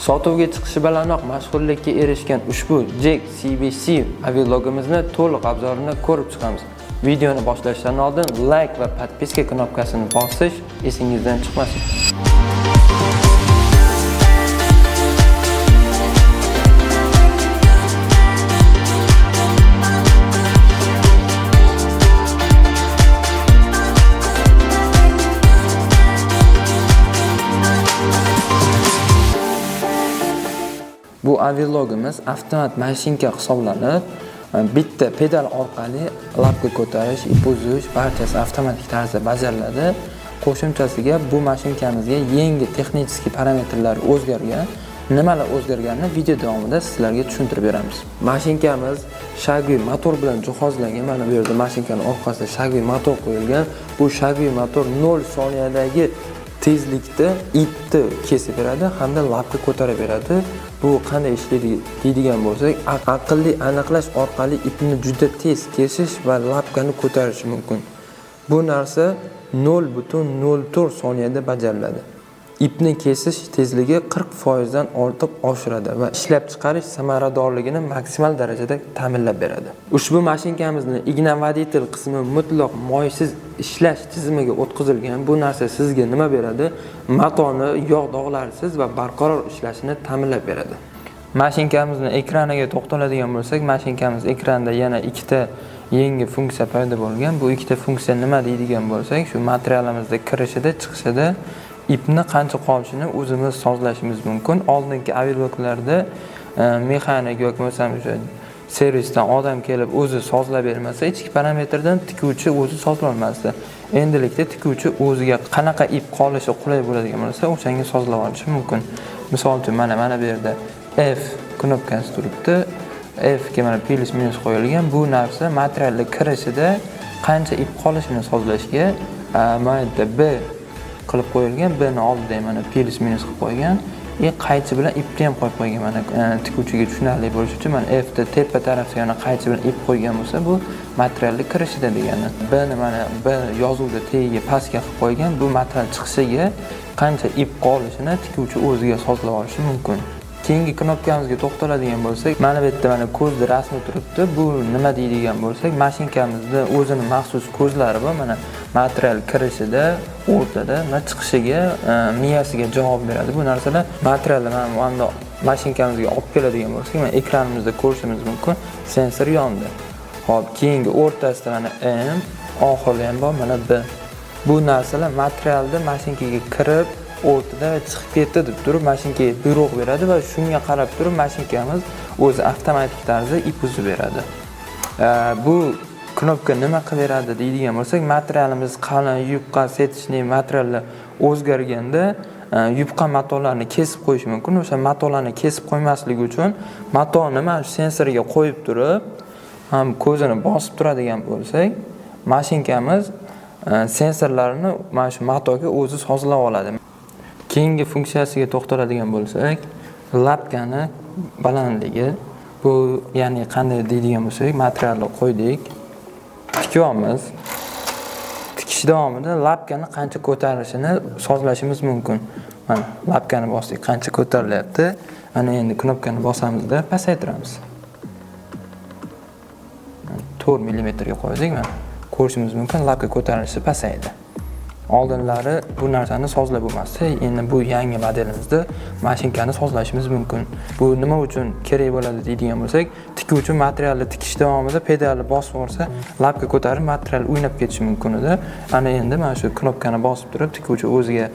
Sotuvga chiqishi bilanoq mashhurlikka erishgan ushbu Jack CBC avialogimizni to'liq obzorini ko'rib chiqamiz. Videoni boshlashdan oldin like va podpiska knopkasini bosish esingizdan chiqmasin. Bu avialogimiz avtomat mashinka hisoblanib, bitta pedal orqali labga ko'tarish, ip uzish barchasi avtomatik tarzda bajariladi. Qo'shimchasiga bu mashinkamizga yangi texnik parametrlar o'zgargan. Nimalar o'zgarganini video davomida sizlarga tushuntirib beramiz. Mashinkamiz Shagvi motor bilan jihozlangan. Mana bu yerda mashinkaning orqasida Shagvi motor qo'yilgan. Bu Shagvi motor 0 soniyadagi tezlikda ipni kesib beradi hamda labga ko'tarib beradi. Bu qanday ishlaydi deydigan bo'lsak, aqlli aniqlash orqali ipni juda tez kesish va labkani ko'tarish mumkin. Bu narsa 0.04 soniyada bajariladi. Ipni kesish tezligi 40% dan ortiq oshiradi va ishlab chiqarish samaradorligini maksimal darajada ta'minlab beradi. Ushbu mashinkamizni igna-voditel qismi mutlaq moysiz ishlash tizimiga o'tkazilgan. Bu narsa sizga nima beradi? Matoni yog' dog'larsiz va barqaror ishlashini ta'minlab beradi. Mashinkamizni ekraniga to'xtaladigan bo'lsak, mashinkamiz ekranida yana ikkita yangi funksiya paydo bo'lgan. Bu ikkita funksiya nima deydigan bo'lsak, shu materialimizda kirishida, chiqishida ipni qancha qolishini o'zimiz sozlashimiz mumkin. Oldingi avialoglarda mexanik yoki bo'lmasa servisdan odam kelib o'zi sozlab bermasa, ichki parametrdan tikuvchi o'zi sozlay olmasdi. Endilikda tikuvchi o'ziga qanaqa ip qolishi qulay bo'ladigan bo'lsa, o'shanga sozlab olishi mumkin. Misol uchun mana bu yerda F knopkasi turibdi. F ga mana plus minus qo'yilgan. Bu narsa materialga kirishida qancha ip qolishini sozlashga, mana yerda B qilib qo'yilgan. B ni oldida mana plus minus qilib qo'ygan. Qaychi bilan ipni ham qo'yib qo'ygan. Mana tikuvchiga tushunarli bo'lishi uchun mana F da tepa tarafga yana qaychi bilan ip qo'ygan bo'lsa, bu materialga kirishida degani. B ni mana B yozuvda tagiga pastga qilib qo'ygan. Bu material chiqishiga qancha ip qolishini tikuvchi o'ziga sozlab olishi mumkin. Keyingi knopkamizga to'xtaladigan bo'lsak, mana bu yerda mana ko'zda rasmi turibdi. Bu nima deydigan bo'lsak, mashinkamizda o'zining maxsus ko'zlari bor. Mana material kirishida, o'rtada va chiqishiga, miyasiga javob beradi. Bu narsalar materialni mana mashinkamizga olib keladigan bo'lsak, mana ekranimizda ko'rishimiz mumkin. Sensor yonda. Xo'p, keyingi o'rtasida mana M, oxirida ham bor mana B. Bu narsalar materialni mashinkaga kirib o'rtada va chiqib ketdi deb turib mashinkaga buyruq beradi va shunga qarab turib mashinkamiz o'zi avtomatik tarzda ip uzib beradi. Bu knopka nima qilib beradi deydigan bo'lsak, materialimiz qalin, yupqa, setishli materiallar o'zgarganda yupqa matolarni kesib qo'yish mumkin. O'sha matolarni kesib qo'ymasligi uchun matoni mana shu sensorga qo'yib turib, ham ko'zini bosib turadigan bo'lsak, mashinkamiz sensorlarini mana shu matoga o'zi sozlab oladi. Keyingi funksiyasiga to'xtaladigan bo'lsak, labkani balandligi. Bu ya'ni qanday deydigan bo'lsak, materialni qo'ydik, tikyapmiz. Tikish davomida labkani qancha ko'tarilishini sozlashimiz mumkin. Mana labkani bosdik, qancha ko'tarilyapti. Mana endi knopkani bosamizda pasaytiramiz. 4 mm ga qo'ydik, mana ko'rishimiz mumkin, labka ko'tarilishi pasaydi. Oldinlari bu narsani sozlab bo'lmasdi. Endi bu yangi modelimizda mashinkani sozlashimiz mumkin. Bu nima uchun kerak bo'ladi deydigan bo'lsak, tikuvchi materialni tikish davomida pedalni bosib olsa, labga ko'tarib material o'ynab ketishi mumkin edi. Ana endi mana shu knopkani bosib turib, tikuvchi o'ziga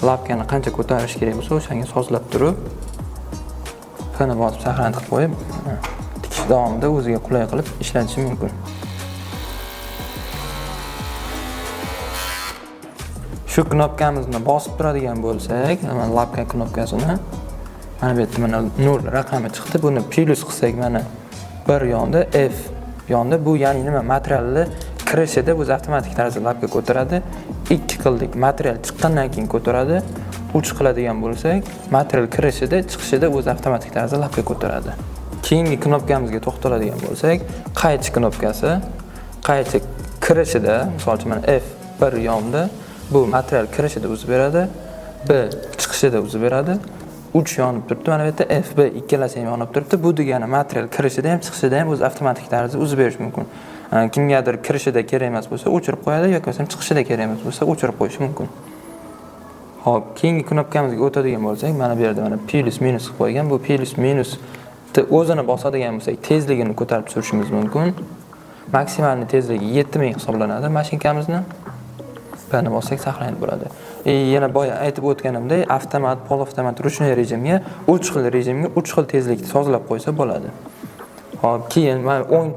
labkani qancha ko'tarish kerak bo'lsa, o'shanga sozlab turib, F ni bosib saqlanib qo'yib, tikish davomida o'ziga qulay qilib ishlatishi mumkin. Shu knopkamizni bosib turadigan bo'lsak, mana labka knopkasini, mana bu yerda mana 0 raqami chiqdi. Buni plus qilsak, mana bir yonda F yonda, bu ya'ni nima? Materialni kirishida o'zi avtomatik tarzda labga ko'taradi. 2 qildik, material chiqqandan keyin ko'taradi. 3 qiladigan bo'lsak, material kirishida, chiqishida o'zi avtomatik tarzda labga ko'taradi. Keyingi knopkamizga to'xtaladigan bo'lsak, qaychi knopkasi. Qaychi kirishida, misol uchun mana F bir yonda bu material kirishida o'zib beradi, B chiqishida o'zib beradi. uch yonib turibdi. Mana bu yerda FB ikkalasi ham yonib turibdi. Bu degani material kirishida ham chiqishida ham o'zi avtomatik tarzda uzib berish mumkin. Kimgadir kirishida kerak emas bo'lsa, o'chirib qo'yadi yoki bo'lmasam chiqishida kerak emas bo'lsa, o'chirib qo'yish mumkin. Xo'p, keyingi knopkamizga o'tadigan bo'lsak, mana bu yerda mana plus minus qilib qo'ygan. Bu plus minus o'zini bosadigan bo'lsak, tezligini ko'tarib tushirishimiz mumkin. Maksimal tezligi 7000 hisoblanadi mashinkamizni. Buni bossak saqlanib bo'ladi. Yana boya aytib o'tganimdek, avtomat, polavtomat, ruchniy rejimga 3 xil rejimga 3 xil tezlikni sozlab qo'ysa bo'ladi. Hop, keyin mana o'ng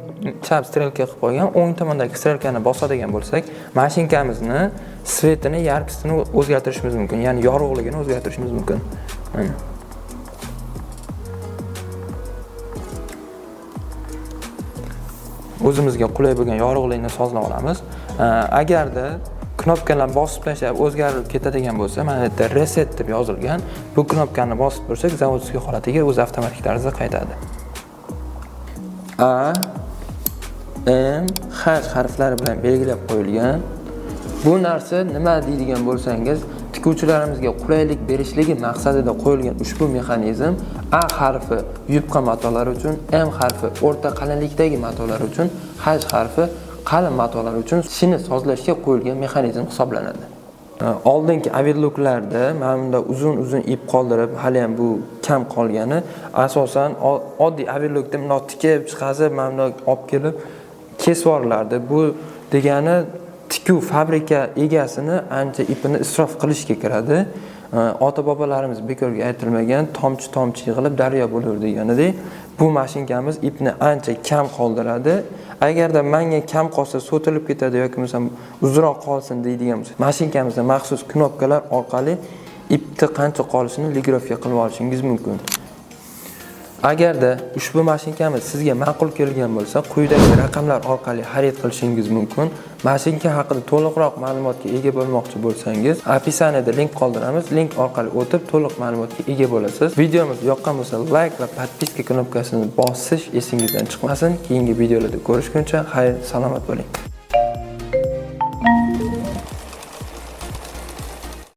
chap strelka qilib qo'ygan, o'ng tomondagi strelkani bosadigan bo'lsak, mashinkamizni svetini, yarkisini o'zgartirishimiz mumkin, ya'ni yorug'ligini o'zgartirishimiz mumkin. O'zimizga qulay bo'lgan yorug'likni sozlab olamiz. Agarda knopkalarni bosib tashlab o'zgarib ketadigan bo'lsa, mana bu yerda reset deb yozilgan. Bu knopkani bosib tursak, zavodskiy holatiga o'zi avtomatik tarzda qaytadi. A, M, H harflari bilan belgilab qo'yilgan. Bu narsa nima deydigan bo'lsangiz, tikuvchilarimizga qulaylik berishligi maqsadida qo'yilgan ushbu mexanizm A harfi yupqa matolar uchun, M harfi o'rta qalinlikdagi matolar uchun, H harfi qalin matolar uchun shini sozlashga qo'yilgan mexanizm hisoblanadi. Oldingi avirluklarda mana bunda uzun ip qoldirib, hali ham bu kam qolgani, asosan oddiy avirlukda bunday tikib, chiqazib, mana bunday olib kelib kesib yuborilardi. Bu degani tikuv fabrika egasini ancha ipini isrof qilishga kiradi. Ota-bobolarimiz bekorga aytilmagan tomchi yig'ilib daryo bo'lar deganidek, bu mashinkamiz ipni ancha kam qoldiradi. Agarda menga kam qolsa so'tilib ketadi yoki bo'lmasa uzunroq qolsin deydigan bo'lsa, mashinkamizda maxsus knopkalar orqali ipni qancha qolishini ligrafga qilib olishingiz mumkin. Agarda ushbu mashinkamiz sizga ma'qul kelgan bo'lsa, quyidagi raqamlar orqali xarid qilishingiz mumkin. Mashinka haqida to'liqroq ma'lumotga ega bo'lmoqchi bo'lsangiz, opisaniyada link qoldiramiz. Link orqali o'tib to'liq ma'lumotga ega bo'lasiz. Videomiz yoqqan bo'lsa, like va podpiska knopkasini bosish esingizdan chiqmasin. Keyingi videolarda ko'rishguncha, xayr, salomat bo'ling.